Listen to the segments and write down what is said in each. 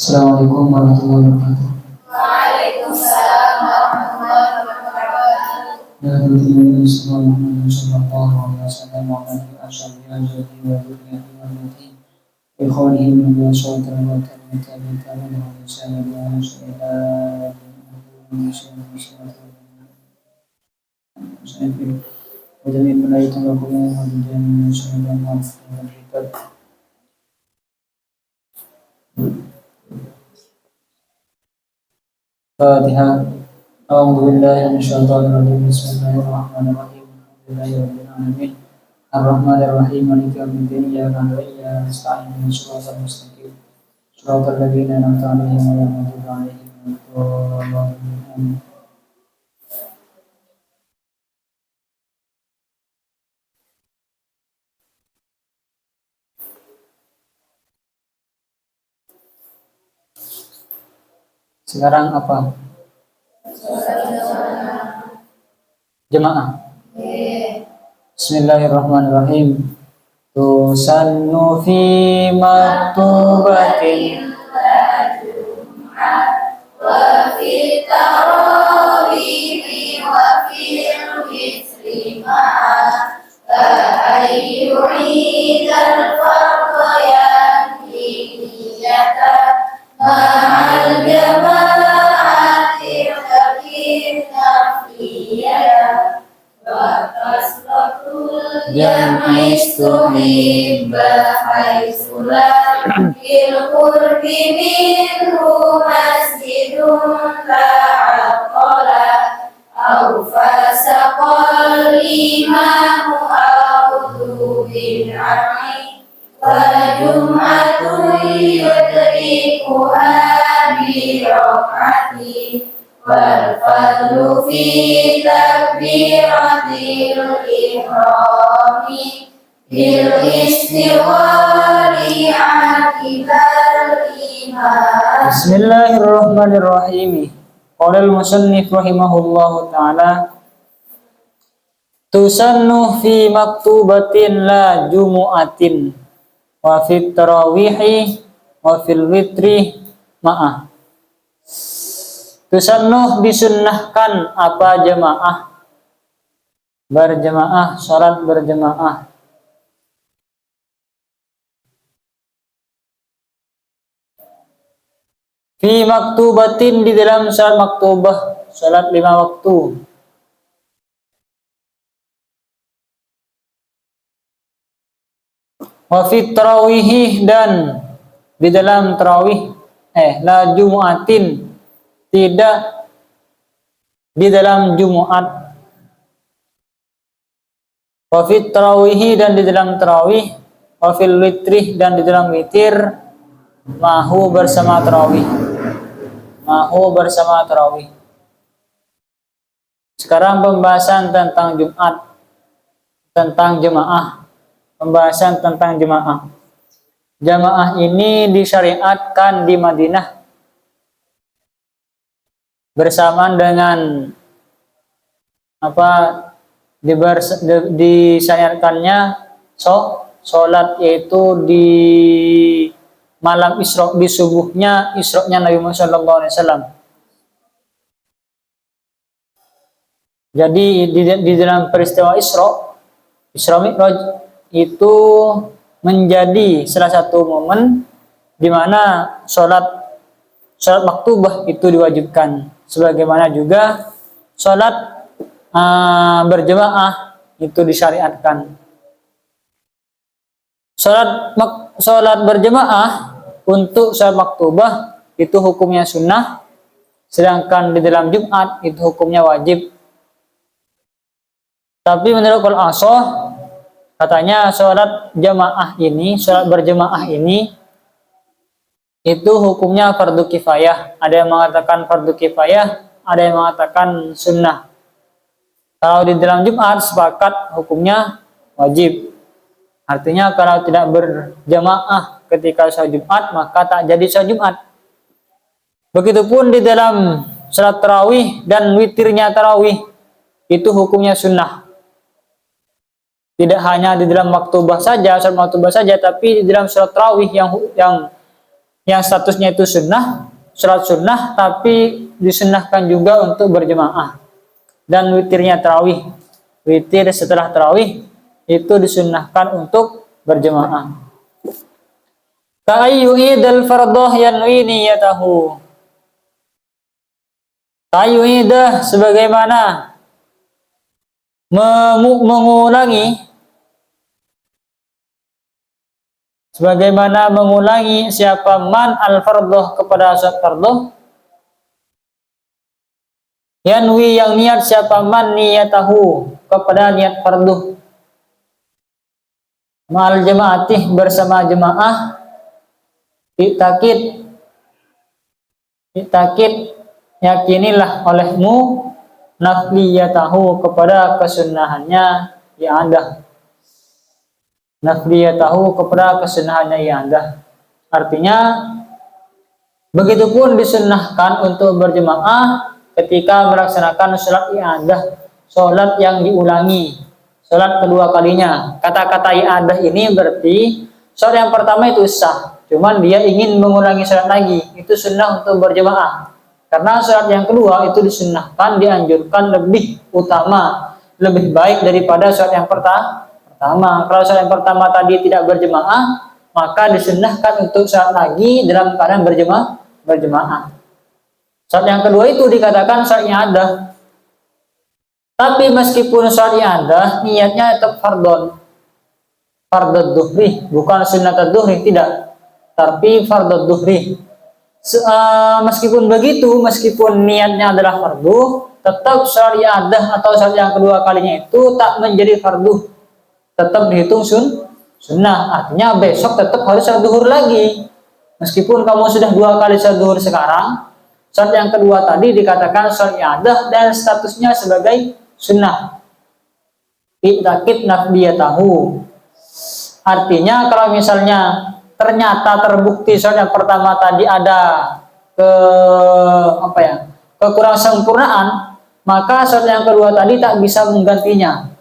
Assalamualaikum warahmatullahi wabarakatuh. Waalaikumsalam warahmatullahi wabarakatuh. Ya Nabi sallallahu alaihi wasallam wa alihi ashabihi wa dzurriyyatihi wa ummatihi bi khawlihi min syaitanir rajim wa tabi'in wa lisan wa syaitan wa jami'in malaikatu wa qawmin wa jami'in syaitan wa syaitan. Fatihah. A'udzu billahi minasyaitonir rajim. Bismillahirrahmanirrahim. Alhamdulillahirabbil alamin. Arrahmanir rahim. Maliki yaumiddin. Iyyaka na'budu wa iyyaka nasta'in. Ihdinas siratal mustaqim. Shiratal ladzina an'amta 'alaihim ghairil maghdubi 'alaihim waladdallin. Sekarang apa? Jemaah. Bismillahirrahmanirrahim. Tusannu fi maktubatin Wa fi tarawihi wa fil witri ma'a ayyu'idal fardayani niyata ma'al jama'atil kabir nafiyah wa tasbatul jam'istuhibba haitsulah bil qurbi minhu masjidun la'aqala au fasaqal imamu a'udhu bil'ami wa jum'atun yudrikuha birok'ati wal fadlu fi takbiratil ihrami bil istighfari akibal iman. Bismillahirrahmanirrahim. Qala al-musannif rahimahullahu ta'ala, tusannu fi maktubatin la jumu'atin wa fit tarawihi wa fil witri ma'ah. Tusannu disunnahkan apa jamaah, berjamaah, salat berjamaah. Fi maktubatin di dalam salat maktubah, salat 5 waktu. Wa fi tarawih dan di dalam tarawih, la jumu'atin, tidak di dalam Jumat. Wa fi tarawih dan di dalam tarawih, wa fil witri dan di dalam witir, mahu bersama tarawih. Mahu bersama tarawih. Sekarang pembahasan tentang Jumat, tentang jemaah. Pembahasan tentang jemaah. Jemaah ini disyariatkan di Madinah bersamaan dengan disyariatkannya sholat, yaitu di malam Isra, di subuhnya Isra-nya Nabi Muhammad SAW. Jadi di dalam peristiwa Isra Mi'raj itu menjadi salah satu momen di mana sholat maktubah itu diwajibkan, sebagaimana juga sholat berjamaah itu disyariatkan. Sholat berjamaah untuk sholat maktubah itu hukumnya sunnah, sedangkan di dalam Jumat itu hukumnya wajib. Tapi menurut qaul ashah, katanya sholat berjamaah ini itu hukumnya fardu kifayah. Ada yang mengatakan fardu kifayah, ada yang mengatakan sunnah. Kalau di dalam Jumat sepakat hukumnya wajib. Artinya kalau tidak berjamaah ketika sholat Jumat, maka tak jadi sholat Jumat. Begitupun di dalam sholat tarawih dan witirnya tarawih, itu hukumnya sunnah. Tidak hanya di dalam maktubah saja, sholat maktubah saja, tapi di dalam sholat tarawih yang yang statusnya itu sunnah, sholat sunnah, tapi disunnahkan juga untuk berjemaah. Dan witirnya tarawih, witir setelah tarawih itu disunnahkan untuk berjemaah. Ka'ayyu'idal fardhu yanwi niyatahu. Ka'ayyu'idah sebagaimana mengulangi siapa man al-fardhu kepada sholat fardhu, yanwi yang niat siapa man niyatahu kepada niat fardhu, ma'al jamaatih bersama jemaah, itakid yakinilah olehmu nafliyatahu kepada kesunahannya yang ada. Nafliyatahu kepada kesunahannya yang ada. Artinya begitupun disunnahkan untuk berjemaah ketika melaksanakan sholat i'adah, sholat yang diulangi, sholat kedua kalinya. Kata-kata i'adah ini berarti sholat yang pertama itu sah, cuman dia ingin mengulangi sholat lagi, itu sunnah untuk berjemaah. Karena sholat yang kedua itu disunnahkan, dianjurkan lebih utama, lebih baik daripada sholat yang pertama. Kalau sholat yang pertama tadi tidak berjemaah, maka disunnahkan untuk sholat lagi dalam keadaan berjemaah. Sholat yang kedua itu dikatakan sholat i'adah. Tapi meskipun sholat i'adah niatnya tetap fardhu dhuhri, bukan sunnat dhuhri, tidak, tapi fardhu dhuhri. Meskipun begitu, meskipun niatnya adalah fardu, tetap sholat i'adah atau sholat yang kedua kalinya itu tak menjadi fardu, tetap dihitung sunnah. Artinya besok tetap harus sholat duhur lagi. Meskipun kamu sudah 2 kali sholat duhur sekarang, sholat yang kedua tadi dikatakan sholat i'adah dan statusnya sebagai sunnah. Itakid nafliyatahu. Artinya kalau misalnya ternyata terbukti sholat yang pertama tadi ada kekurang sempurnaan, maka sholat yang kedua tadi tak bisa menggantinya.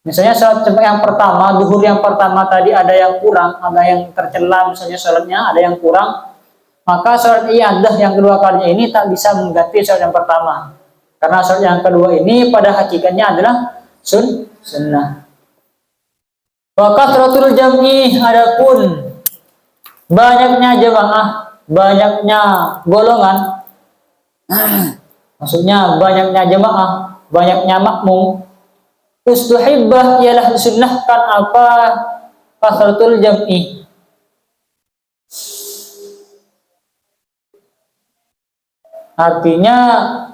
Misalnya sholat yang pertama, duhur yang pertama tadi ada yang kurang, ada yang tercela, misalnya sholatnya ada yang kurang, maka sholat i'adah yang kedua kalinya ini tak bisa mengganti sholat yang pertama. Karena sholat yang kedua ini pada hakikatnya adalah sunnah. Wa kathratul jam'i, adapun banyaknya jemaah, banyaknya golongan, maksudnya banyaknya jemaah, banyaknya makmum, ustuhibbah ialah disunnahkan apa kathratul jam'i. Artinya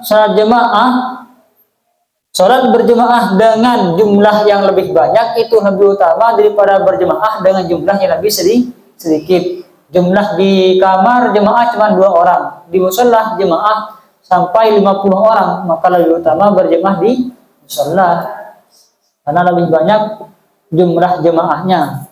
salat jemaah, salat berjemaah dengan jumlah yang lebih banyak itu lebih utama daripada berjemaah dengan jumlah yang lebih sedikit. Jumlah di kamar jemaah cuma 2 orang, di mushola jemaah sampai 50 orang, maka lebih utama berjemaah di mushola karena lebih banyak jumlah jemaahnya.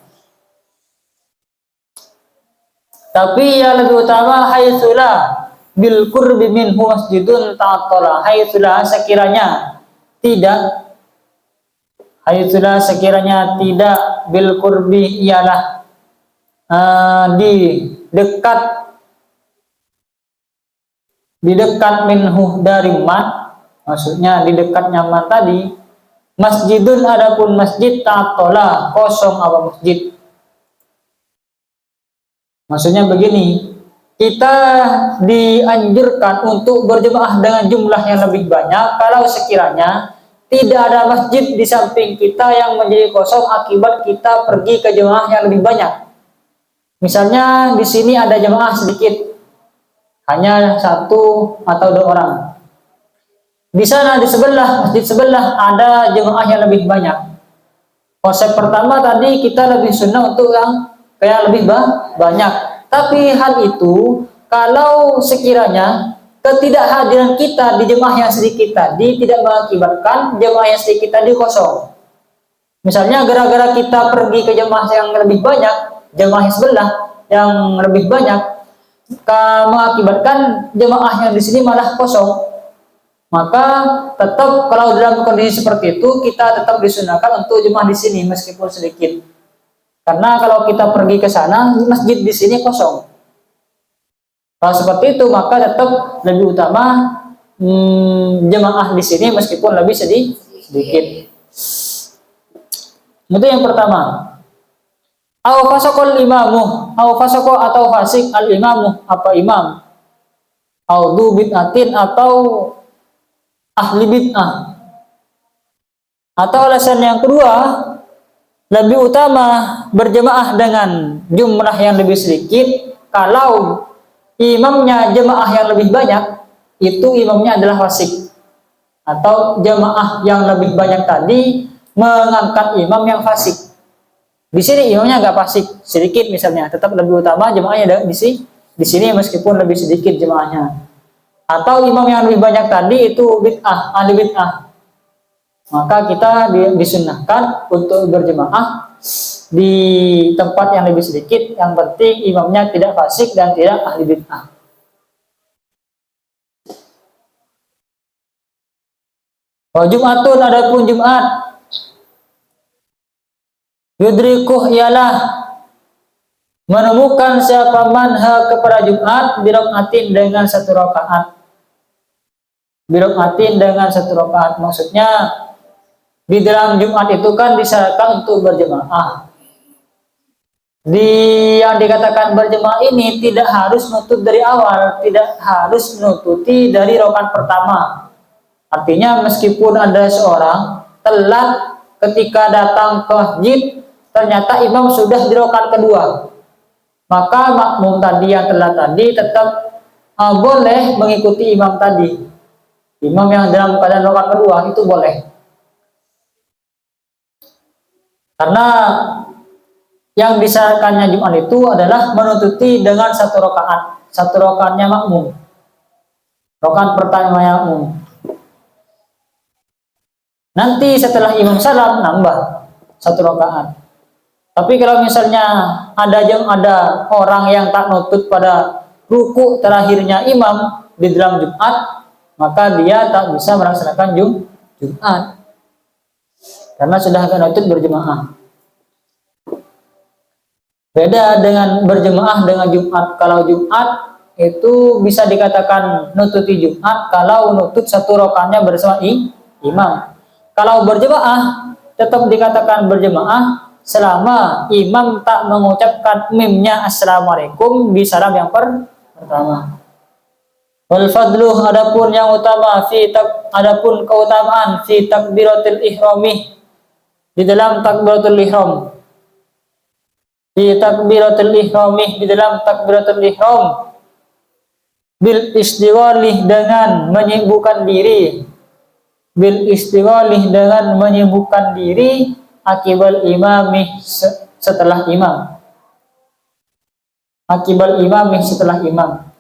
Tapi yang lebih utama haitsula bil qurbi minhu masjidun ta'attala, haitsula sekiranya tidak bil qurbi ialah di dekat minhu dari man, maksudnya di dekatnya man tadi, masjidun adapun masjid ta'attala kosong apa masjid. Maksudnya begini, kita dianjurkan untuk berjemaah dengan jumlah yang lebih banyak kalau sekiranya tidak ada masjid di samping kita yang menjadi kosong akibat kita pergi ke jemaah yang lebih banyak. Misalnya di sini ada jemaah sedikit, hanya 1 atau 2 orang. Di sana di sebelah, masjid sebelah ada jemaah yang lebih banyak. Konsep pertama tadi kita lebih sunnah untuk yang kayak lebih banyak. Tapi hal itu kalau sekiranya ketidakhadiran kita di jemaah yang sedikit tadi tidak mengakibatkan jemaah yang sedikit tadi kosong. Misalnya gara-gara kita pergi ke jemaah yang lebih banyak, jemaah yang sebelah yang lebih banyak, mengakibatkan jemaah yang di sini malah kosong, maka tetap kalau dalam kondisi seperti itu kita tetap disunahkan untuk jemaah di sini meskipun sedikit. Karena kalau kita pergi ke sana, masjid di sini kosong. Kalau seperti itu maka tetap lebih utama jemaah di sini meskipun lebih sedikit. Itu yang pertama. Au fasaqal imamu, au fasaqo atau fasik al imamu apa imam, au du bid'atin atau ahli bid'ah. Atau alasan yang kedua, lebih utama berjemaah dengan jumlah yang lebih sedikit kalau imamnya jemaah yang lebih banyak, itu imamnya adalah fasik. Atau jemaah yang lebih banyak tadi mengangkat imam yang fasik. Di sini imamnya nggak fasik, sedikit misalnya, tetap lebih utama jemaahnya di sini meskipun lebih sedikit jemaahnya. Atau imam yang lebih banyak tadi itu bid'ah, ahli bid'ah. Maka kita disunnahkan untuk berjemaah di tempat yang lebih sedikit, yang penting imamnya tidak fasik dan tidak ahli bid'ah. Wa Jum'atun, adapun Jumat, yudrikuh ialah menemukan siapa manha kepada Jumat birokaatin dengan satu rakaat. Birokaatin dengan satu rakaat maksudnya di dalam Jumat itu kan disyaratkan untuk berjemaah. Yang dikatakan berjemaah ini tidak harus nutup dari awal, tidak harus menututi dari rakaat pertama. Artinya meskipun ada seorang telat ketika datang ke masjid, ternyata imam sudah di rakaat kedua, maka makmum tadi yang telat tadi tetap boleh mengikuti imam tadi. Imam yang dalam keadaan rakaat kedua itu boleh, karena yang disyaratkannya Jumat itu adalah menututi dengan satu rakaat, satu rakaatnya makmum, rakaat pertama makmum. Nanti setelah imam salam nambah satu rakaat. Tapi kalau misalnya ada orang yang tak nutut pada ruku terakhirnya imam di dalam Jumat, maka dia tak bisa melaksanakan Jumat karena sudah agak nutut berjemaah. Beda dengan berjemaah dengan Jumat. Kalau Jumat itu bisa dikatakan nututi Jumat kalau nutut satu rakaatnya bersama imam. Kalau berjemaah tetap dikatakan berjemaah selama imam tak mengucapkan mimnya assalamualaikum di salam yang pertama. Wal fadlu, adapun yang utama adapun keutamaan fi takbiratul ihrami, di dalam takbiratul ihram. Di takbiratul ihrami, di dalam takbiratul ihram, bil istighali, dengan menyibukkan diri, bil istighali, dengan menyibukkan diri akibal imami, setelah imam, akibal imami, setelah imam.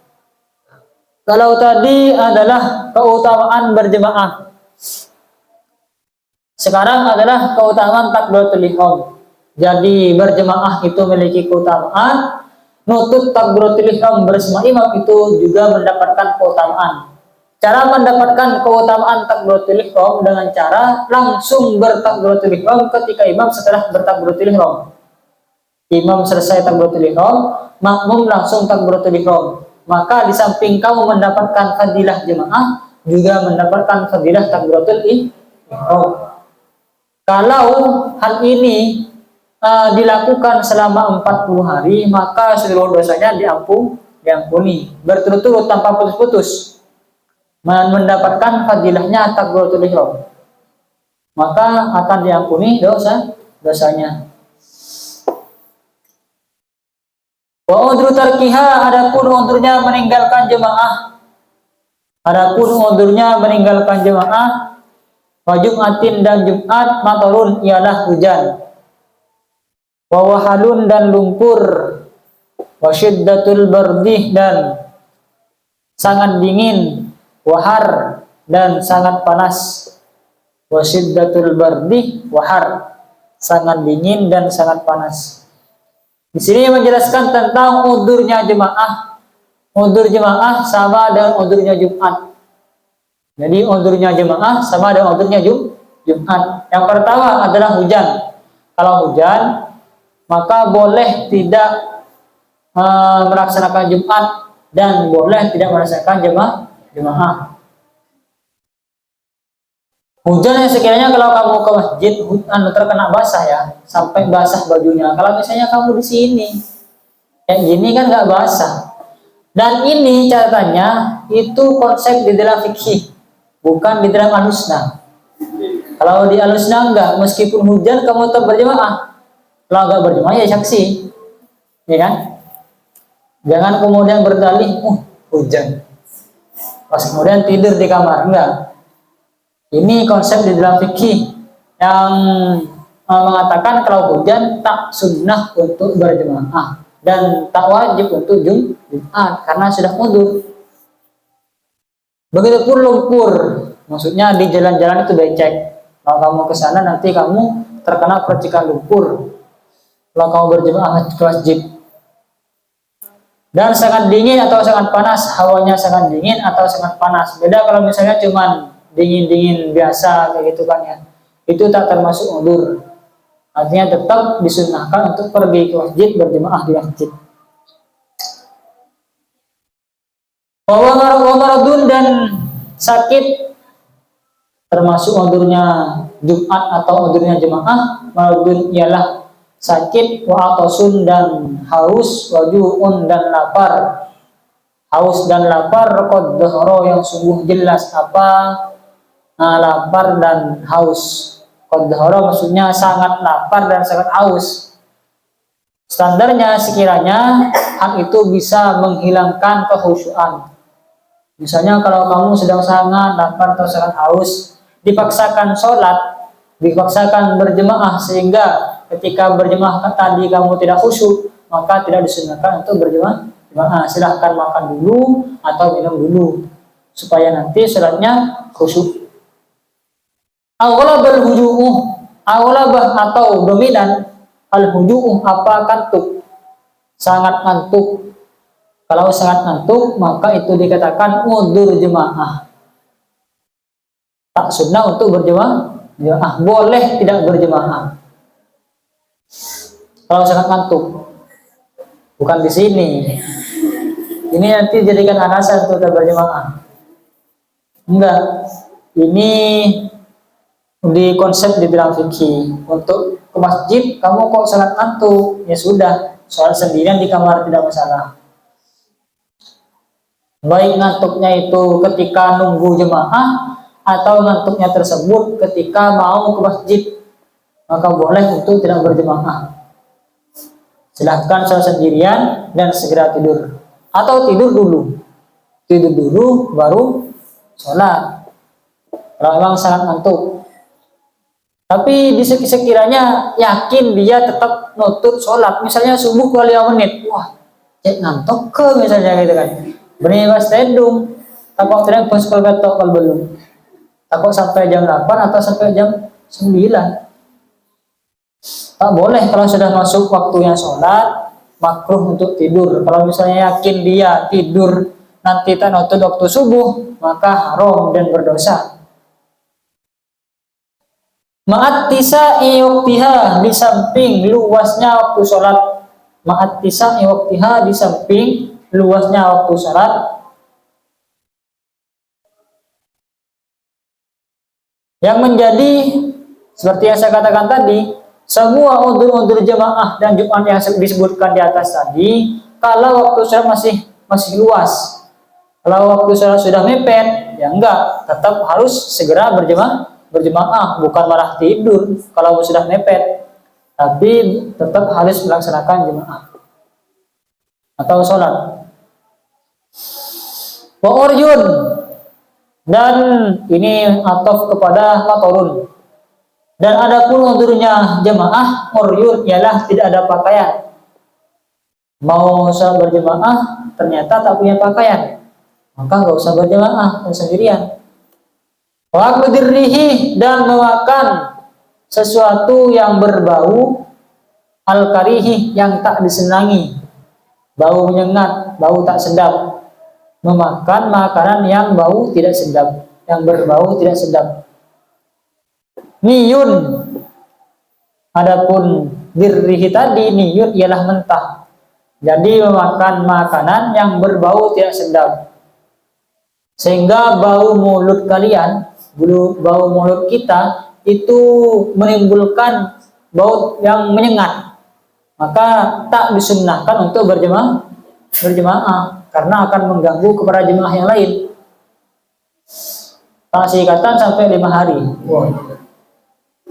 Kalau tadi adalah keutamaan berjemaah, sekarang adalah keutamaan takbiratul ihram. Jadi berjemaah itu memiliki keutamaan, nutut takbiratul ihram bersama imam itu juga mendapatkan keutamaan. Cara mendapatkan keutamaan takbiratul ihram dengan cara langsung bertakbiratul ihram ketika imam setelah bertakbiratul ihram. Imam selesai takbiratul ihram, makmum langsung takbiratul ihram. Maka di samping kamu mendapatkan fadilah jemaah, juga mendapatkan fadilah takbiratul ihram. Kalau hal ini dilakukan selama 40 hari, maka seluruh dosanya diampuni berturut-turut tanpa putus-putus, mendapatkan fadilahnya takbiratul ihram, maka akan diampuni dosanya. Wa udru tarkiha, adapun udurnya meninggalkan jemaah, adapun udurnya meninggalkan jemaah, wa Jum'atin, dan Jumat, matarun ialah hujan, wa wahalun, dan lumpur, wa syiddatul bardih, dan sangat dingin, wahar, dan sangat panas, wa syiddatul bardih wahar, sangat dingin dan sangat panas. Di sini menjelaskan tentang udurnya jemaah. Udur jemaah sama dengan udurnya Jumat. Jadi udurnya jemaah sama dengan udurnya Jumat. Yang pertama adalah hujan. Kalau hujan, maka boleh tidak melaksanakan Jumat dan boleh tidak merasakan jemaah. Hujan yang sekiranya kalau kamu ke masjid terkena basah ya, sampai basah bajunya. Kalau misalnya kamu di sini kayak gini kan nggak basah. Dan ini catatannya itu konsep di dalam fikih, bukan di dalam alusna. Kalau di alusna enggak, meskipun hujan kamu tetap berjemaah. Kalau enggak berjemaah ya saksi, ya kan? Jangan kemudian berdalih, hujan, pas kemudian tidur di kamar, enggak. Ini konsep di dalam fikih yang mengatakan kalau hujan tak sunnah untuk berjemaah dan tak wajib untuk Jumat karena sudah mundur. Begitupun lumpur, maksudnya di jalan-jalan itu becek. Kalau kamu ke sana nanti kamu terkena percikan lumpur. Kalau kamu berjemaah ke masjid. Dan sangat dingin atau sangat panas, hawanya sangat dingin atau sangat panas. Beda kalau misalnya cuman dingin-dingin biasa kayak gitu kan ya, itu tak termasuk udzur. Artinya tetap disunahkan untuk pergi ke masjid, berjemaah di masjid. Bahwa maradun dan sakit termasuk udzurnya Jumat atau udzurnya jemaah. Maradun ialah sakit, wa atasun dan haus, wajuun dan lapar. Haus dan lapar qad dhahara yang sungguh jelas apa lapar dan haus. Qadhara maksudnya sangat lapar dan sangat haus. Standarnya sekiranya hal itu bisa menghilangkan kehusyuan. Misalnya kalau kamu sedang sangat lapar atau sangat haus, dipaksakan sholat, dipaksakan berjemaah sehingga ketika berjemaah tadi kamu tidak khusyuk, maka tidak disunahkan untuk berjemaah. Silahkan makan dulu atau minum dulu supaya nanti sholatnya khusyuk. Aghlabal huju'uh, aghlabah atau dominan al-huju'uh apa kantuk, sangat ngantuk. Kalau sangat ngantuk maka itu dikatakan udzur jemaah. Tak sunnah untuk berjemaah, boleh tidak berjemaah. Kalau sangat ngantuk, bukan di sini. Ini nanti jadikan alasan untuk tidak berjemaah. Enggak, ini di konsep di dalam fikih. Untuk ke masjid kamu kok sangat ngantuk, ya sudah, sholat sendirian di kamar tidak masalah. Baik ngantuknya itu ketika nunggu jemaah atau ngantuknya tersebut ketika mau ke masjid, maka boleh untuk tidak berjemaah. Silahkan sholat sendirian dan segera tidur, atau tidur dulu baru sholat kalau memang sangat ngantuk. Tapi sekiranya yakin dia tetap nutut sholat, misalnya subuh ke 5 menit, wah cek ngantuk ke misalnya gitu kan, benih pas tedung, takut tidak pas ketok kalau belum, takut sampai jam 8 atau sampai jam 9. Tak boleh kalau sudah masuk waktunya sholat, makruh untuk tidur. Kalau misalnya yakin dia tidur nanti tak nutut waktu subuh, maka haram dan berdosa. Ma'at tisa'i waktiha, di samping luasnya waktu sholat. Ma'at tisa'i waktiha, di samping luasnya waktu sholat. Yang menjadi seperti yang saya katakan tadi, semua udzur-udzur jemaah dan Jumat yang disebutkan di atas tadi, kalau waktu sholat masih luas. Kalau waktu sholat sudah mepet, ya enggak, tetap harus segera berjemaah, bukan malah tidur kalau sudah mepet, tapi tetap harus melaksanakan jemaah atau sholat. Wa uryun, dan ini ataf kepada matorun. Dan adapun udzurnya jemaah uryun ialah tidak ada pakaian. Mau sholat berjemaah ternyata tak punya pakaian, maka nggak usah berjemaah sendirian. Wa kudirrihi, dan memakan sesuatu yang berbau al-karihi, yang tak disenangi, bau menyengat, bau tak sedap. Memakan makanan yang bau tidak sedap, yang berbau tidak sedap. Niyun, adapun dirrihi tadi, niyun ialah mentah. Jadi memakan makanan yang berbau tidak sedap. Sehingga bau mulut kalian, bau mulut kita itu menimbulkan bau yang menyengat. Maka tak disunnahkan untuk berjemaah karena akan mengganggu kepada jemaah yang lain. Kasih ikatan sampai 5 hari. Wow.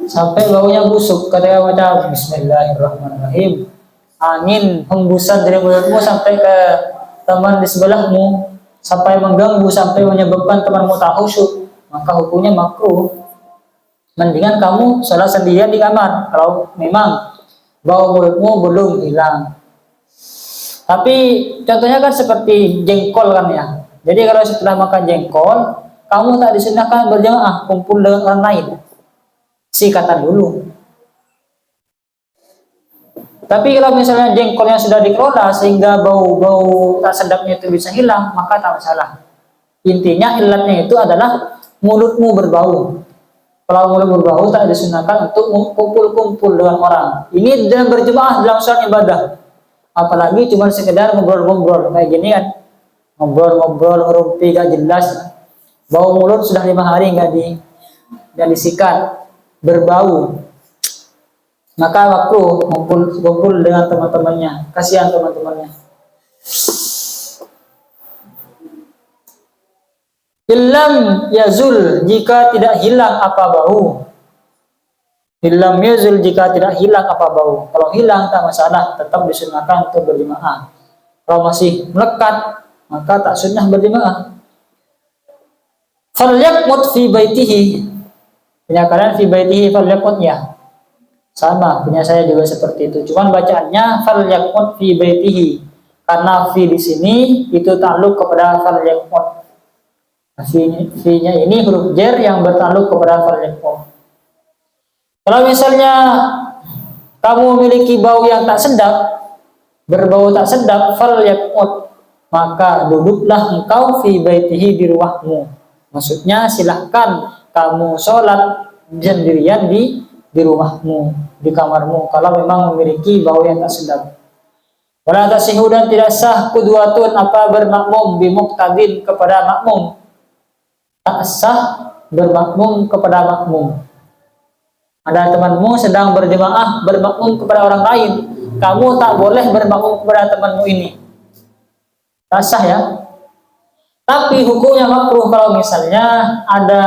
Sampai baunya busuk, katanya baca Bismillahirrahmanirrahim. Angin hembusan dari mulutmu sampai ke teman di sebelahmu, sampai mengganggu, sampai menyebabkan temanmu tak khusyuk, maka hukumnya makruh. Mendingan kamu sholat sendirian di kamar kalau memang bau mulutmu belum hilang. Tapi contohnya kan seperti jengkol kan ya. Jadi kalau setelah makan jengkol, kamu tak disunahkan berjamaah, kumpul dengan orang lain. Sikatan dulu. Tapi kalau misalnya jengkolnya sudah dikelola sehingga bau-bau tak sedapnya itu bisa hilang, maka tak masalah. Intinya ilatnya itu adalah mulutmu berbau. Kalau mulut berbau tak disunahkan untuk kumpul-kumpul dengan orang. Ini dalam berjemaah dalam sholat ibadah. Apalagi cuma sekedar ngobrol-ngobrol kayak gini kan. Ngobrol-ngobrol ngerumpi gak jelas. Bau mulut sudah 5 hari nggak disikat, berbau. Maka waktu kumpul dengan teman-temannya, kasihan teman-temannya. Illam yazul, jika tidak hilang apa bau. Illam yazul, jika tidak hilang apa bau. Kalau hilang tak masalah, tetap disunahkan untuk berjemaah. Kalau masih melekat, maka tak sunnah berjemaah. Falyaqut fi baitihi. Punya kalian fi baitihi falyaqut ya. Sama, punya saya juga seperti itu. Cuman bacaannya falyaqut fi baitihi. Karena fi di sini itu takluk kepada falyaqut. Fi-nya ini huruf jar yang bertakluk kepada falyaqut. Kalau misalnya kamu memiliki bau yang tak sedap, berbau tak sedap, falyaqut, maka duduklah engkau fi baitihi di rumahmu. Maksudnya silahkan kamu sholat sendirian di rumahmu, di kamarmu, kalau memang memiliki bau yang tak sedap. Wala tasihu, dan tidak sah qudwatun apa bermakmum bimuqtadin kepada makmum. Tak sah bermakmum kepada makmum. Ada temanmu sedang berjemaah bermakmum kepada orang lain, kamu tak boleh bermakmum kepada temanmu ini. Tak sah ya. Tapi hukumnya makruh kalau misalnya ada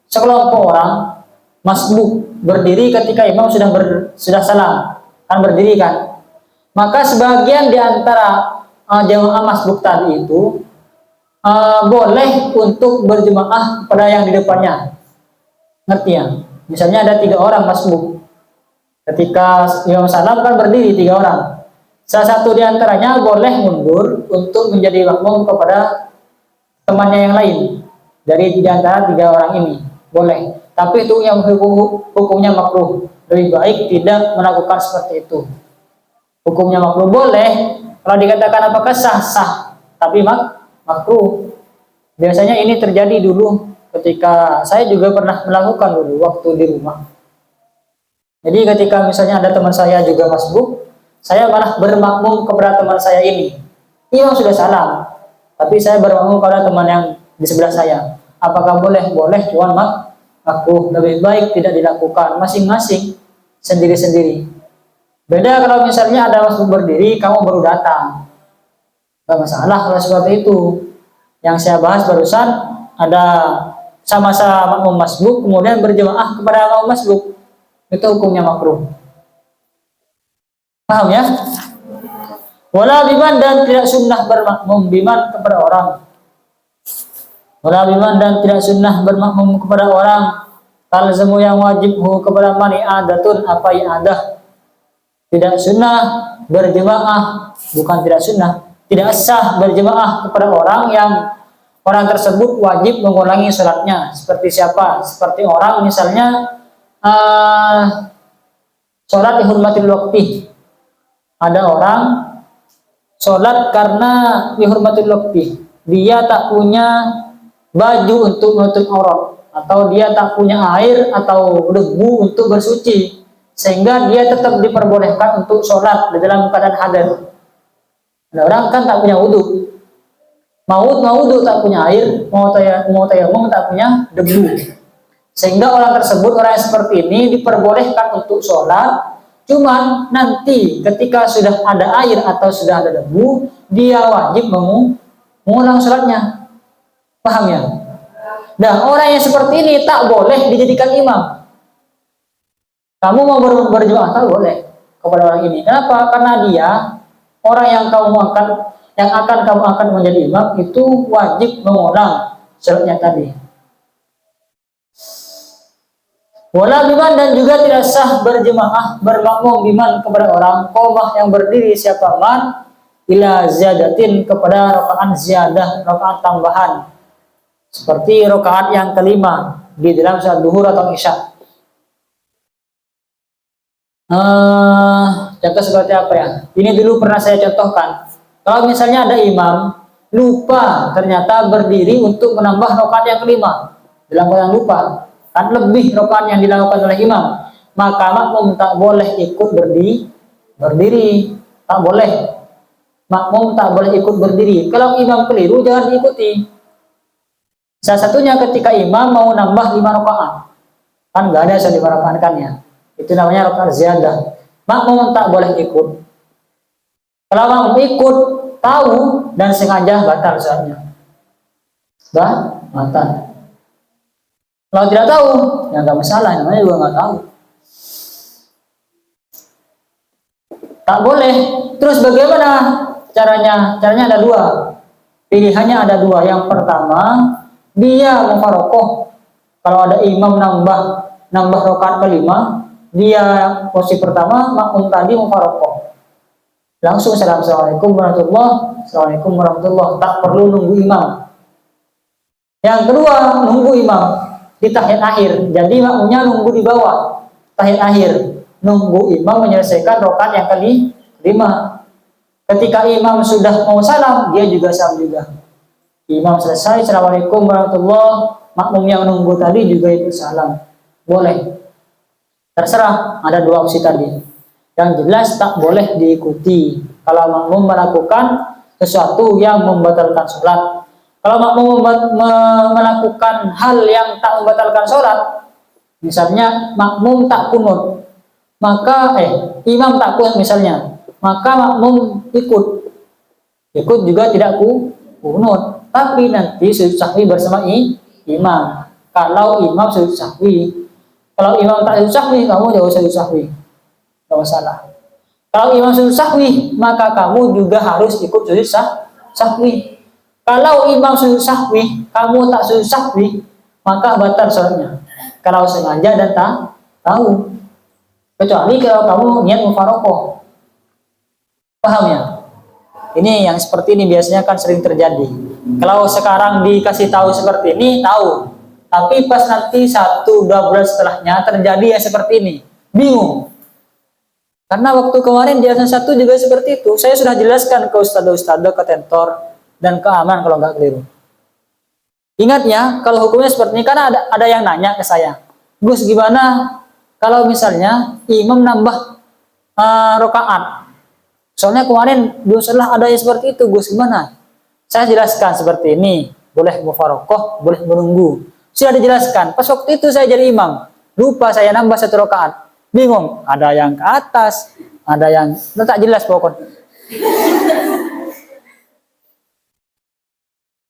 sekelompok orang masbuk berdiri ketika imam sudah salam, kan berdiri kan. Maka sebagian di antara jemaah masbuk tadi itu boleh untuk berjemaah pada yang di depannya. Ngerti ya? Misalnya ada 3 orang masbuk. Ketika imam salam kan berdiri 3 orang. Salah satu di antaranya boleh mundur untuk menjadi makmum kepada temannya yang lain dari di antara 3 orang ini, boleh. Tapi itu yang hukumnya makruh. Lebih baik tidak melakukan seperti itu. Hukumnya makruh boleh. Kalau dikatakan apakah sah, tapi makruh. Biasanya ini terjadi dulu ketika saya juga pernah melakukan dulu waktu di rumah. Jadi ketika misalnya ada teman saya juga masbuk, saya malah bermakmum kepada teman saya ini. Imam sudah salam, tapi saya bermakmum kepada teman yang di sebelah saya. Apakah boleh? Boleh, cuman makruh. Lebih baik tidak dilakukan, masing-masing sendiri-sendiri. Beda kalau misalnya ada masbuk berdiri, kamu baru datang, gak masalah kalau seperti itu. Yang saya bahas barusan ada sama-sama makmum masbuk kemudian berjemaah kepada makmum masbuk, itu hukumnya makruh. Paham ya? Wala biman, dan tidak sunnah bermakmum biman kepada orang. Wala biman, dan tidak sunnah bermakmum kepada orang. Talzamu, yang wajibhu kepada mani adatun apa iadah. Tidak sunnah berjemaah, bukan tidak sunnah, tidak sah berjemaah kepada orang yang orang tersebut wajib mengulangi sholatnya. Seperti siapa? Seperti orang misalnya sholat dihormatil wakti. Ada orang sholat karena dihormatil wakti, dia tak punya baju untuk menutup aurat, atau dia tak punya air atau debu untuk bersuci, sehingga dia tetap diperbolehkan untuk sholat di dalam keadaan hadas. Ada orang kan tak punya wudhu, mau wudhu tak punya air, mau tayamum tak punya debu. Sehingga orang tersebut, orang yang seperti ini diperbolehkan untuk sholat, cuman nanti ketika sudah ada air atau sudah ada debu, dia wajib mengulang sholatnya. Paham ya? Nah, orang yang seperti ini tak boleh dijadikan imam. Kamu mau berjamaah tak boleh kepada orang ini. Kenapa? Karena dia orang yang akan kamu angkat menjadi imam itu wajib mengulang sholatnya tadi. Wala biman, dan juga tidak sah berjemaah bermakmum biman kepada orang qomah yang berdiri siapa man ila ziyadatin kepada rakaat ziyadah, rakaat tambahan. Seperti rakaat yang kelima di dalam salat duhur atau isya. Contoh seperti apa ya? Ini dulu pernah saya contohkan. Kalau misalnya ada imam lupa ternyata berdiri untuk menambah rakaat yang kelima, dalam keadaan lupa, kan lebih rakaat yang dilakukan oleh imam, maka makmum tak boleh ikut berdiri, tak boleh. Makmum tak boleh ikut berdiri. Kalau imam keliru jangan diikuti. Salah satunya ketika imam mau nambah 5 rakaat, kan nggak ada 5 rakaat kan ya, itu namanya rakaat ziyadah. Makmum tak boleh ikut. Kalau makmum ikut, tahu dan sengaja, batal sholatnya. Batal. Kalau tidak tahu, ya nggak masalah, namanya juga nggak tahu. Tak boleh. Terus bagaimana caranya? Caranya ada dua. Pilihannya ada dua. Yang pertama, dia mufarokoh. Kalau ada imam nambah rakaat kelima, dia posisi pertama, makmum tadi mufarokoh. Langsung assalamualaikum warahmatullahi, assalamualaikum warahmatullahi, tak perlu nunggu imam. Yang kedua, nunggu imam di tahiyat akhir. Jadi makmumnya nunggu di bawah tahiyat akhir, nunggu imam menyelesaikan rakaat yang kelima. Ketika imam sudah mau salam, dia juga salam juga. Imam selesai, assalamualaikum warahmatullahi, makmum yang nunggu tadi juga ikut salam. Boleh. Terserah, ada dua opsi tadi. Yang jelas tak boleh diikuti kalau makmum melakukan sesuatu yang membatalkan sholat. Kalau makmum melakukan hal yang tak membatalkan sholat, misalnya makmum tak kunut, maka imam tak kunut misalnya, maka makmum ikut juga tidak kunut, tapi nanti sujud sahwi bersama imam. Kalau imam sujud sahwi, kalau imam tak sujud sahwi, kamu jauh sujud sahwi, tidak masalah. Kalau imam sujud sahwi, maka kamu juga harus ikut sujud sahwi. Kalau imam sujud sahwi, kamu tak sujud sahwi, maka batal sholatnya. Kalau sengaja dan tak tahu, kecuali kalau kamu niat mufarokoh. Paham ya? Ini yang seperti ini biasanya kan sering terjadi. Kalau sekarang dikasih tahu seperti ini, tahu. Tapi pas nanti 1-2 bulan setelahnya terjadi yang seperti ini, bingung. Karena waktu kemarin di ASN 1 juga seperti itu. Saya sudah jelaskan ke ustadzah, ke tentor, dan ke aman kalau nggak keliru. Ingat ya, kalau hukumnya seperti ini, karena ada yang nanya ke saya, Gus gimana kalau misalnya imam nambah rakaat? Soalnya kemarin belum setelah ada yang seperti itu, Gus gimana? Saya jelaskan seperti ini, boleh mufarokoh, boleh menunggu. Sudah dijelaskan. Pas waktu itu saya jadi imam, lupa saya nambah 1 rakaat, bingung. Ada yang ke atas, ada yang tak jelas pokoknya.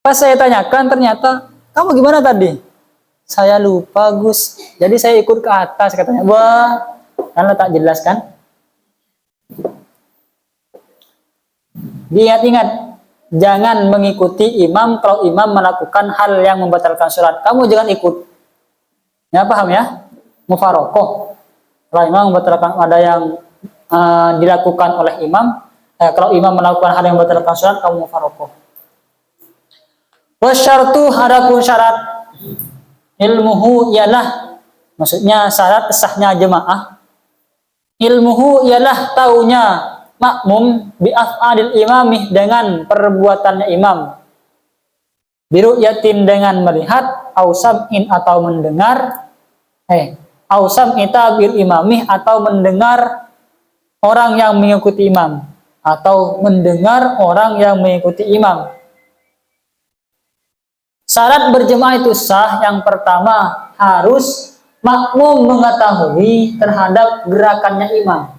Pas saya tanyakan, ternyata kamu gimana tadi? Saya lupa Gus, jadi saya ikut ke atas katanya. Wah, karena tak jelas kan? Ingat, jangan mengikuti imam kalau imam melakukan hal yang membatalkan sholat. Kamu jangan ikut. Ya paham ya? Mufarokoh. Kalau imam membatalkan, ada yang dilakukan oleh imam. Kalau imam melakukan hal yang membatalkan sholat, kamu mufarokoh. Wasyartu, adapun syarat ilmuhu ialah, maksudnya syarat sahnya jemaah. Ilmuhu ialah taunya makmum bi'af'alil imamih dengan perbuatannya imam, biru'yatin dengan melihat, ausam'in atau mendengar, ausam'ita bil imamih atau mendengar orang yang mengikuti imam, atau mendengar orang yang mengikuti imam. Syarat berjemaah itu sah, yang pertama harus makmum mengetahui terhadap gerakannya imam.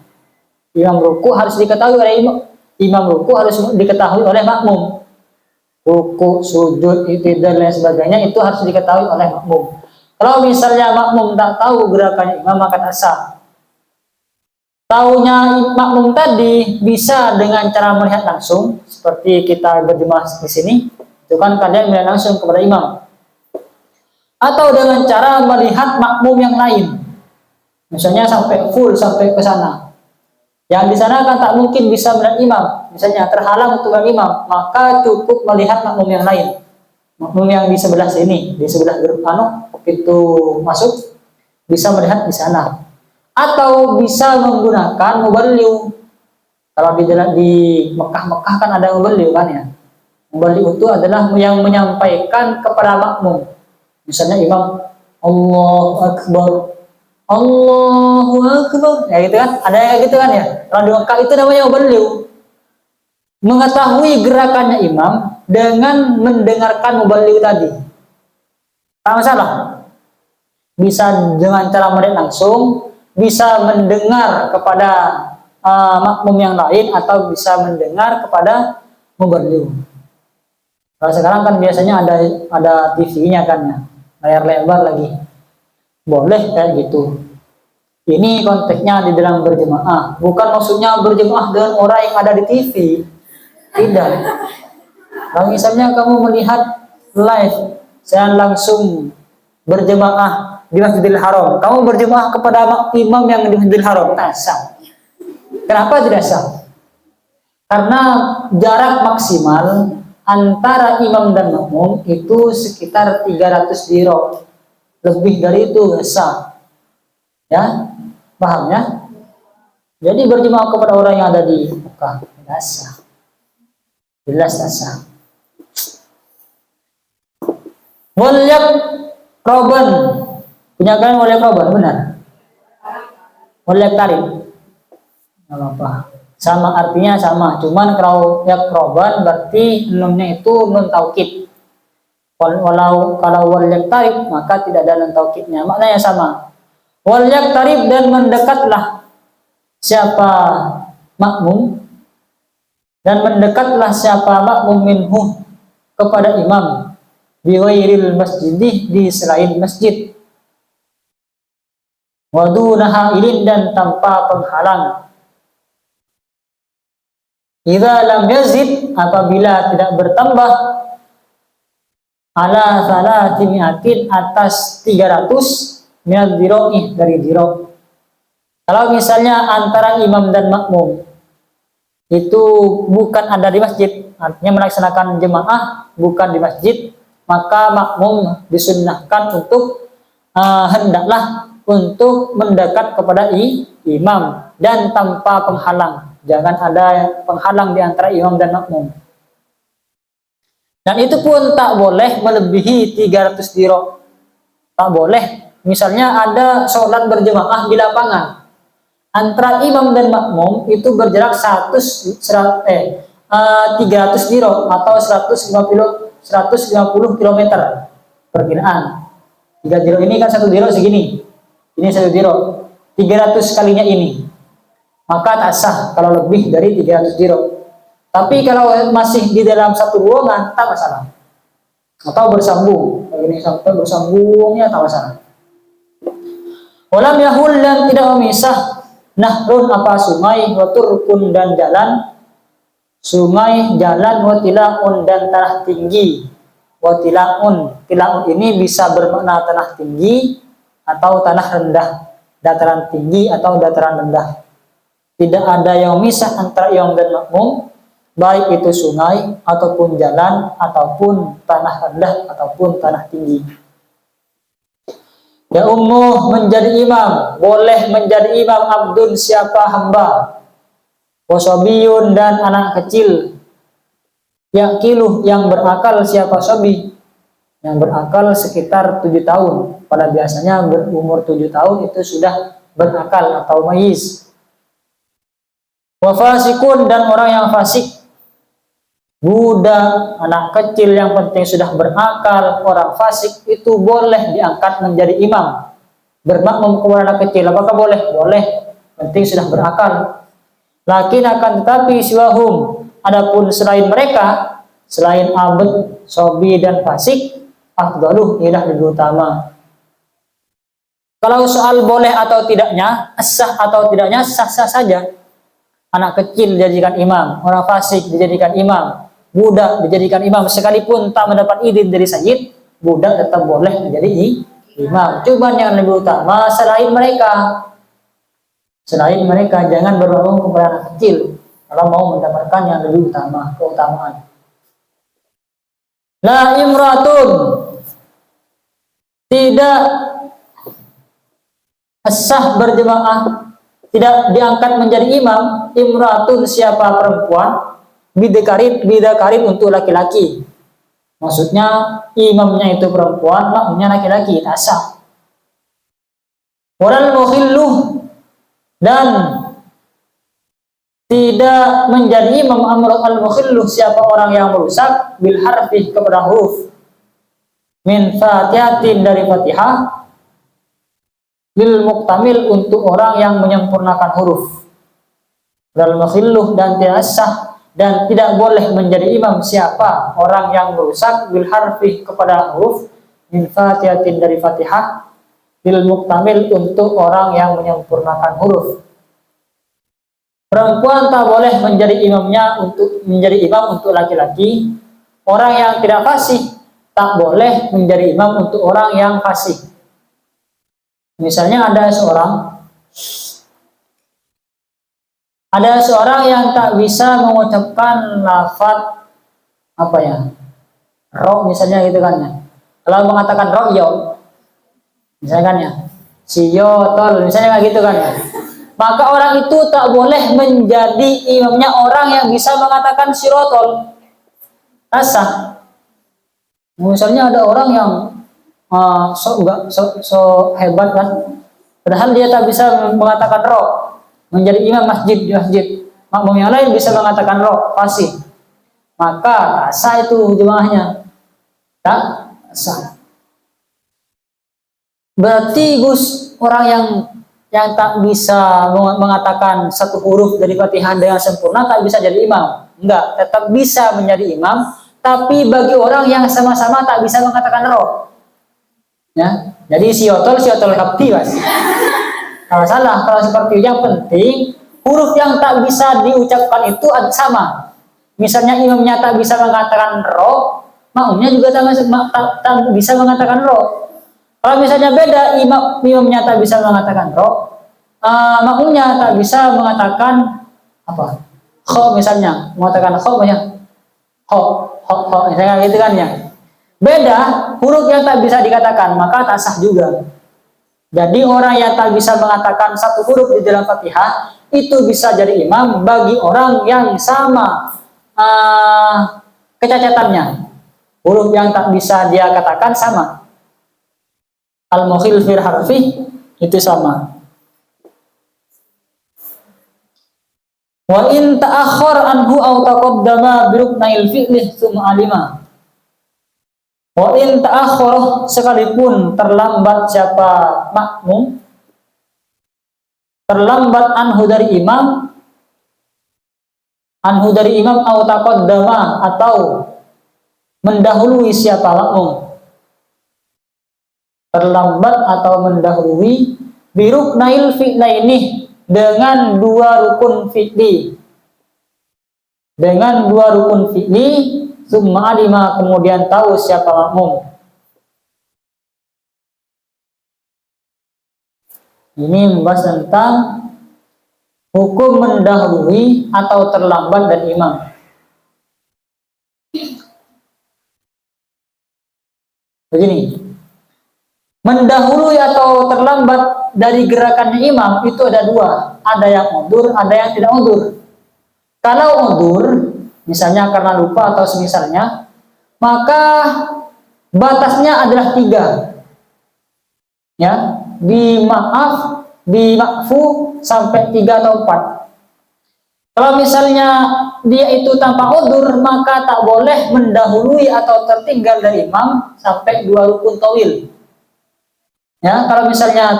Imam ruku harus diketahui oleh imam. Imam ruku harus diketahui oleh makmum. Ruku, sujud, itu dan lain sebagainya itu harus diketahui oleh makmum. Kalau misalnya makmum tak tahu gerakannya imam, maka tak sah. Taunya makmum tadi bisa dengan cara melihat langsung, seperti kita berjemaah di sini, itu kan kalian melihat langsung kepada imam. Atau dengan cara melihat makmum yang lain, misalnya sampai full sampai ke sana. Yang di sana kan tak mungkin bisa melihat imam, misalnya terhalang untuk melihat imam, maka cukup melihat makmum yang lain. Makmum yang di sebelah sini, di sebelah pintu masuk, bisa melihat di sana. Atau bisa menggunakan muballigh. Kalau di Mekah kan ada muballigh kan ya. Muballigh itu adalah yang menyampaikan kepada makmum. Misalnya imam Allahu Akbar, Allahu Akbar, ya gitu kan? Ada yang gitu kan ya. Kalau di Mekah itu namanya muballigh. Mengetahui gerakannya imam dengan mendengarkan muballigh tadi. Tak masalah. Bisa dengan cara melihat langsung, bisa mendengar kepada makmum yang lain, atau bisa mendengar kepada muballigh. Kalau sekarang kan biasanya ada TV-nya kan ya, layar lebar lagi. Boleh kayak gitu. Ini konteksnya di dalam berjemaah, bukan maksudnya berjemaah dengan orang yang ada di TV. Tidak. Kalau misalnya kamu melihat live, saya langsung berjemaah di Masjidil Haram, kamu berjemaah kepada imam yang di Masjidil Haram, tak sah. Kenapa tidak sah? Karena jarak maksimal antara imam dan makmum itu sekitar 300 dirham. Lebih dari itu nggak sah. Ya, paham ya? Jadi berjemaah kepada orang yang ada di Mekah tidak sah. Jelas tak sah. Walyak roban, punya kalian walyak roban, benar? Walyak tarif, nggak apa-apa. Sama artinya sama, cuman kalau yak roban berarti nunnya itu nun taukid. Kalau walyak tarif maka tidak ada nun taukidnya, maknanya sama. Walyak tarif, dan mendekatlah siapa makmum, dan mendekatlah siapa makmum minhu kepada imam, biwairil masjidih, di selain masjid, wadunaha ilin, dan tanpa penghalang. Idza lam yazid, apabila tidak bertambah, ala salati mi'atin, atas 300, minal diroi, dari diro. Kalau misalnya antara imam dan makmum itu bukan ada di masjid, artinya melaksanakan jemaah bukan di masjid, maka makmum disunnahkan untuk hendaklah untuk mendekat kepada imam dan tanpa penghalang. Jangan ada penghalang di antara imam dan makmum. Dan itu pun tak boleh melebihi 300 dirham. Tak boleh. Misalnya ada sholat berjemaah di lapangan, antara imam dan makmum itu berjarak 300 dirham atau 150 km perkiraan. 3 dirham ini kan 1 dirham segini. Ini 1 dirham. 300 kalinya ini. Maka tak sah kalau lebih dari 300 dirham. Tapi kalau masih di dalam satu ruangan tak masalah. Atau bersambung. Begini sampai bersambungnya tak masalah. Walam yahul, dan tidak memisah, nahrun apa sungai, wa turkun dan jalan, sungai, jalan, wa tilaun dan tanah tinggi. Wa tilaun ini bisa bermakna tanah tinggi atau tanah rendah, dataran tinggi atau dataran rendah. Tidak ada yang memisah antara imam dan makmum, baik itu sungai ataupun jalan ataupun tanah rendah ataupun tanah tinggi. Ya ummuh, menjadi imam, boleh menjadi imam abdun, siapa hamba, wasobiyun, dan anak kecil, yakiluh, yang berakal, siapa sobi, yang berakal sekitar 7 tahun. Pada biasanya berumur 7 tahun itu sudah berakal atau mayyiz. Wa fasikun, dan orang yang fasik. Budak, anak kecil yang penting sudah berakal, orang fasik itu boleh diangkat menjadi imam. Bermakmum kepada anak kecil, apakah boleh? Boleh, penting sudah berakal. Lakin akan tetapi siwahum, adapun selain mereka, selain abd, sobi dan fasik, afdaluh, ialah lebih utama. Kalau soal boleh atau tidaknya, sah atau tidaknya, sah-sah saja. Anak kecil dijadikan imam, orang fasik dijadikan imam, budak dijadikan imam, sekalipun tak mendapat izin dari sayyid, budak tetap boleh menjadi imam. Cuman yang lebih utama selain mereka, jangan bermakmum kepada anak kecil kalau mau mendapatkan yang lebih utama, keutamaan. La imratun, tidak sah berjemaah, tidak diangkat menjadi imam, imratun siapa perempuan, bidakarin untuk laki-laki. Maksudnya imamnya itu perempuan, makmumnya laki-laki, tak sah. Walal mukhilluh, dan tidak menjadi imam al-mukhilluh siapa orang yang merusak bil harfi kepada huruf min fatihatin dari Fatihah, lil muktamil untuk orang yang menyempurnakan huruf. Wal mukhilluh, dan tidak sah dan tidak boleh menjadi imam siapa orang yang merusak bil harfi kepada huruf min fatihatin dari Fatihah, lil muktamil untuk orang yang menyempurnakan huruf. Perempuan tak boleh menjadi imam untuk laki-laki. Orang yang tidak fasih tak boleh menjadi imam untuk orang yang fasih. Misalnya ada seorang yang tak bisa mengucapkan lafaz ro misalnya gitu kan ya. Kalau mengatakan ro yo misalnya kan ya, siyotol misalnya kayak gitu kan ya. Maka orang itu tak boleh menjadi imamnya orang yang bisa mengatakan sirotol. Sah. Misalnya ada orang yang so hebat kan, padahal dia tak bisa mengatakan ro, menjadi imam masjid di masjid. Makmum yang lain bisa mengatakan ro, fasih. Maka tak sah itu jemaahnya. Tak sah. Berarti orang yang tak bisa mengatakan satu huruf dari Fatihah dengan sempurna tak bisa jadi imam. Enggak, tetap bisa menjadi imam, tapi bagi orang yang sama-sama tak bisa mengatakan ro. Ya, jadi siotol kapti mas. Kalau salah, kalau seperti yang penting huruf yang tak bisa diucapkan itu sama. Misalnya imamnya tak bisa mengatakan ro, makmumnya juga tak bisa mengatakan ro. Kalau misalnya beda, imamnya tak bisa mengatakan ro, makmumnya tak bisa mengatakan kho misalnya, mengatakan kho banyak, kho misalnya gitu kan ya. Beda huruf yang tak bisa dikatakan, maka tak sah juga. Jadi orang yang tak bisa mengatakan satu huruf di dalam Fatihah itu bisa jadi imam bagi orang yang sama kecacatannya. Huruf yang tak bisa dia katakan sama. Al-mukhil fil harfi itu sama. Wa in ta'akhkhar anhu aw taqaddama bi ruknil fi'li tsumma alima. Wa in ta'akhkhar, sekalipun terlambat siapa makmum, terlambat anhu dari imam aw taqaddama, atau mendahului siapa makmum. Terlambat atau mendahului biruknail fi'laini, dengan dua rukun fi'li. Dengan dua rukun fi'li, summa alima, kemudian tahu siapa makmum. Ini membahas tentang hukum mendahului atau terlambat dan imam. Begini. Mendahului atau terlambat dari gerakannya imam itu ada dua, ada yang undur, ada yang tidak undur. Kalau undur, misalnya karena lupa atau semisalnya, maka batasnya adalah 3. Ya, bimaaf, bimakfu sampai 3 atau 4. Kalau misalnya dia itu tanpa udzur, maka tak boleh mendahului atau tertinggal dari imam sampai 2 rukun tawil. Ya, kalau misalnya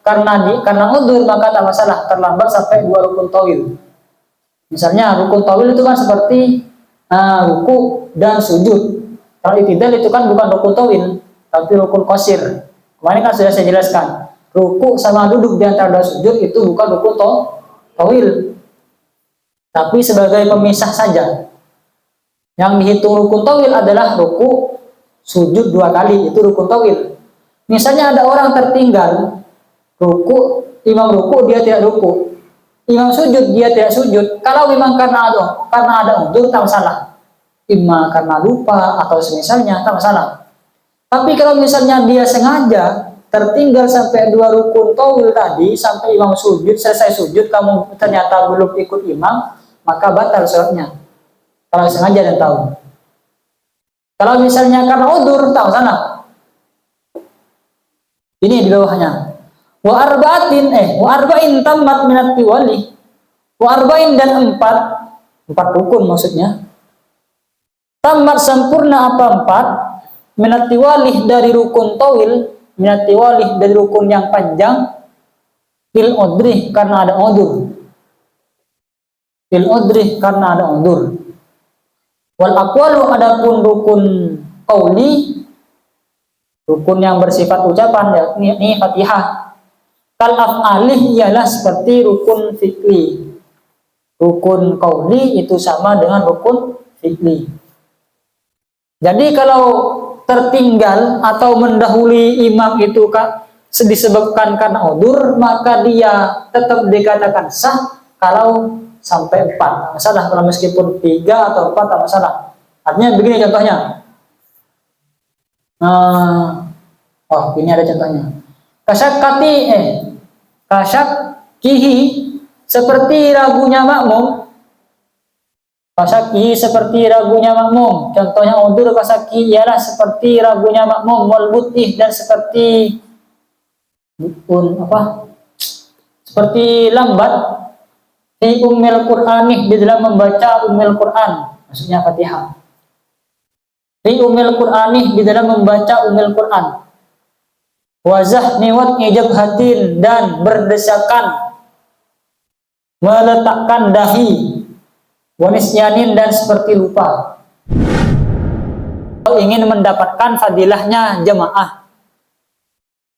karena udzur maka tak masalah, terlambat sampai 2 rukun tawil. Misalnya rukun tawil itu kan seperti ruku dan sujud. Kalau i'tidal itu kan bukan rukun tawil, tapi rukun qasir. Kemarin kan sudah saya jelaskan. Ruku sama duduk di antara 2 sujud itu bukan rukun tawil, tapi sebagai pemisah saja. Yang dihitung rukun tawil adalah ruku, sujud 2 kali, itu rukun tawil. Misalnya ada orang tertinggal ruku, imam ruku dia tidak ruku, imam sujud dia tidak sujud. Kalau memang karena ada udzur tak masalah, imam karena lupa atau semisalnya tak masalah. Tapi kalau misalnya dia sengaja tertinggal sampai 2 rukun tawil tadi, sampai imam sujud, selesai sujud kamu ternyata belum ikut imam, maka batal sholatnya. Kalau sengaja dan tahu. Kalau misalnya karena udzur tak masalah. Ini di bawahnya. Wa arba'in tammat minat tiwali. Wa arba'in dan 4 rukun maksudnya. Tamat sempurna apa 4? Minat tiwali dari rukun tawil, minat tiwali dari rukun yang panjang, bil udri karena ada udzur. Bil udri karena ada udzur. Wal aqwalu adapun rukun qauli, rukun yang bersifat ucapan, yakni Fatihah. Kal af'alih ialah seperti rukun fi'li. Rukun qauli itu sama dengan rukun fi'li. Jadi kalau tertinggal atau mendahului imam itu disebabkan karena udzur, maka dia tetap dikatakan sah kalau sampai 4, tak masalah. Kalau meskipun 3 atau 4 tak masalah. Artinya begini contohnya. Ini ada contohnya. Kasyakihi seperti ragunya makmum. Kasyakihi seperti ragunya makmum. Contohnya udzur kasyaki ialah seperti ragunya makmum, wal butih dan seperti seperti lambat di ummil Qur'anih di dalam membaca ummil Qur'an, maksudnya Fatihah. Di ummil Qur'anih di dalam membaca ummil Qur'an. Wazah niwat ijabhatin dan berdesakan, meletakkan dahi, wanisyanin dan seperti lupa. Kalau ingin mendapatkan fadilahnya jamaah,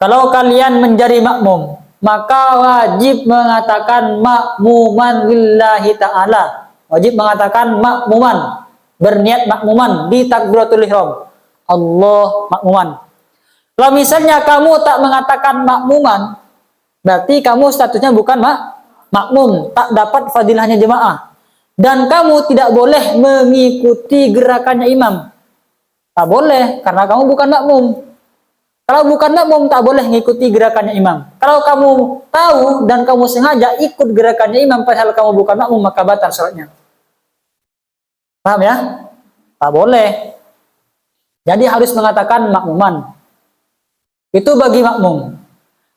kalau kalian menjadi makmum, maka wajib mengatakan makmuman lillahi ta'ala. Wajib mengatakan makmuman, berniat makmuman di takbiratul ihram. Allah makmuman. Kalau misalnya kamu tak mengatakan makmuman, berarti kamu statusnya bukan makmum, tak dapat fadilahnya jemaah. Dan kamu tidak boleh mengikuti gerakannya imam. Tak boleh, karena kamu bukan makmum. Kalau bukan makmum tak boleh mengikuti gerakannya imam. Kalau kamu tahu dan kamu sengaja ikut gerakannya imam padahal kamu bukan makmum, maka batal sholatnya. Paham ya? Tak boleh. Jadi harus mengatakan makmuman. Itu bagi makmum.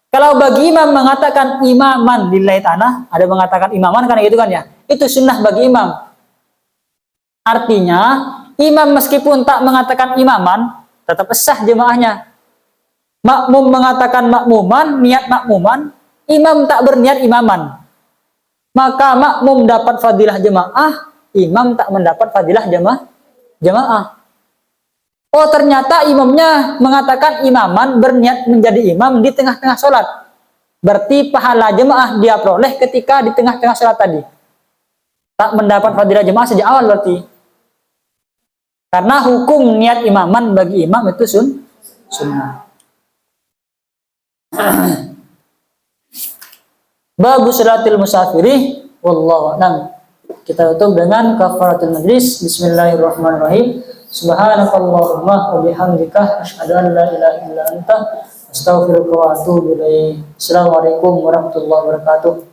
Kalau bagi imam mengatakan imaman lillahi ta'ala, ada mengatakan imaman kan gitu kan ya. Itu sunnah bagi imam. Artinya imam meskipun tak mengatakan imaman, tetap sah jemaahnya. Makmum mengatakan makmuman, niat makmuman, imam tak berniat imaman. Maka makmum dapat fadilah jemaah, imam tak mendapat fadilah jemaah. Oh ternyata imamnya mengatakan imaman, berniat menjadi imam di tengah-tengah sholat. Berarti pahala jemaah dia peroleh ketika di tengah-tengah sholat tadi. Tak mendapat fadilah jemaah sejak awal berarti. Karena hukum niat imaman bagi imam itu sunnah. Babu salatil musafiri wallahu a'lam. Kita tutup dengan kafaratul majlis. Bismillahirrahmanirrahim. Subhanakallahumma wa bihamdika asyhadu an la ilaha illa anta astaghfiruka wa atubu ilaik. Assalamualaikum warahmatullahi wabarakatuh.